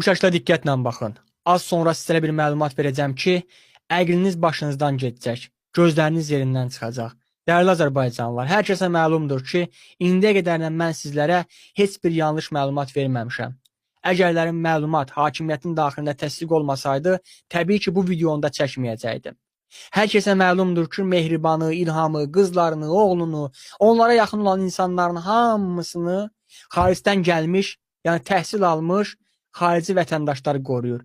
Bu şəklə diqqətlə baxın. Az sonra sizə bir məlumat verəcəm ki, əqliniz başınızdan gedəcək, gözləriniz yerindən çıxacaq. Dəyərli Azərbaycanlılar, hər kəsə məlumdur ki, indiyə qədərlə mən sizlərə heç bir yanlış məlumat verməmişəm. Əgərlərin məlumat hakimiyyətin daxilində təsdiq olmasaydı, təbii ki, bu videonu da çəkməyəcəkdim. Hər kəsə məlumdur ki, Mehribanı, İlhamı, qızlarını, oğlunu, onlara yaxın olan insanların hamısını xaricdən gəlmiş, yəni təhsil almış xarici vətəndaşlar qoruyur.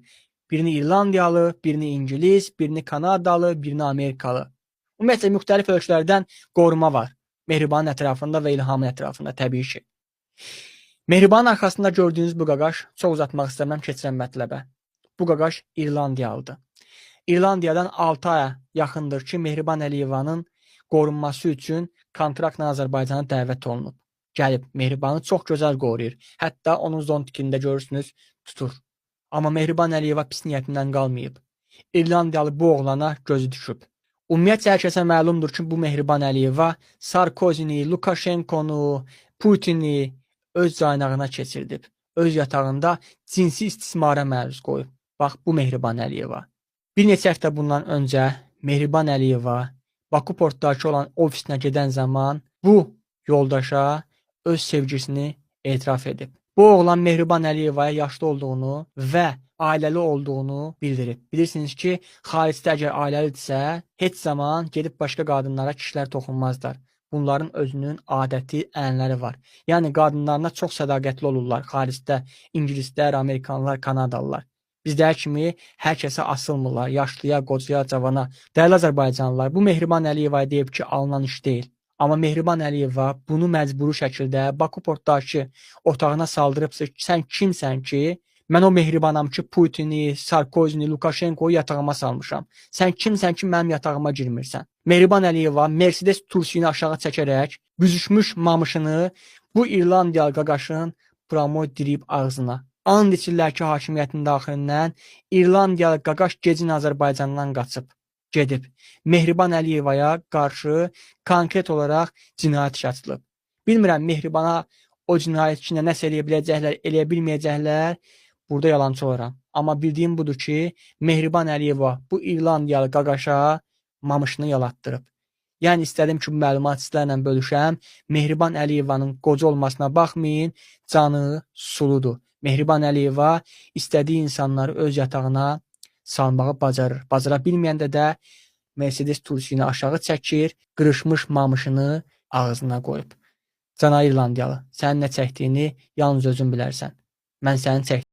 Birini İrlandiyalı, birini İngilis, birini Kanadalı, birini Amerikalı. Ümumiyyətlə, müxtəlif ölkələrdən qoruma var. Mehribanın ətrafında və İlhamın ətrafında təbii ki. Mehribanın arxasında gördüyünüz bu qaqaş, çox uzatmaq istəməm, keçirəm mətləbə. Bu qaqaş İrlandiyalıdır. İrlandiyadan 6 aya yaxındır ki, Mehriban Əliyevanın qorunması üçün kontraktla Azərbaycana dəvət olunub. Gəlib, Mehribanı çox gözəl qoruyur. Hətta onun zontikində görürsünüz, tutur. Amma Mehriban Əliyeva pis niyyətindən qalmayıb. İrlandiyalı bu oğlana gözü düşüb. Ümumiyyətlə, hər kəsə məlumdur ki, bu Mehriban Əliyeva Sarkozini, Lukashenkonu, Putini öz caynağına keçirdib. Öz yatağında cinsi istismara məruz qoyub. Bax, bu Mehriban Əliyeva. Bir neçə həftə bundan öncə Mehriban Əliyeva Baku portdakı olan ofisinə gedən zaman bu yoldaşa öz sevgisini etiraf edib. Bu oğlan Mehriban Əliyevaya yaşlı olduğunu və ailəli olduğunu bildirib. Bilirsiniz ki, xaricdə əgər ailəlidirsə, heç zaman gedib başqa qadınlara kişilər toxunmazlar. Bunların özünün adəti, ənənələri var. Yəni, qadınlarına çox sədaqətli olurlar xaricdə, İngilislər, Amerikanlar, Kanadalılar. Bizdə kimi hər kəsə asılmırlar, yaşlıya, qocaya, cavana. Dəyərli Azərbaycanlılar, bu Mehriban Əliyevaya deyib ki, alınan iş deyil. Amma Mehriban Əliyeva bunu məcburi şəkildə Baku portdakı otağına saldırıbsa, sən kimsən ki, mən o Mehribanam ki, Putini, Sarkozini, Lukashenko'yu yatağıma salmışam. Sən kimsən ki, mənim yatağıma girmirsən. Mehriban Əliyeva Mercedes tursini aşağı çəkərək büzüşmüş mamışını bu İrlandiyalı qaqaşın promo dirib ağzına. And içirlər ki, hakimiyyətin daxilindən İrlandiyalı qaqaş gecin Azərbaycandan qaçıb. Gedib. Mehriban Əliyevaya qarşı konkret olaraq cinayət işi açılıb. Bilmirəm, Mehribana o cinayət işinə nəsə eləyə biləcəklər, eləyə bilməyəcəklər. Burada yalancı olaram. Amma bildiyim budur ki, Mehriban Əliyeva bu İrlandiyalı qaqaşa mamışını yalatdırıb. Yəni, istədim ki, bu məlumat sizlərlə bölüşəm. Mehriban Əliyevanın qoca olmasına baxmayın, canı suludur. Mehriban Əliyeva istədiyi insanları öz yatağına salmağı bacarır. Bacara bilməyəndə də Mercedes tursini aşağı çəkir, qırışmış mamışını ağzına qoyub. Cana İrlandiyalı, sənin nə çəkdiyini yalnız özün bilərsən. Mən sənin çəkdiyini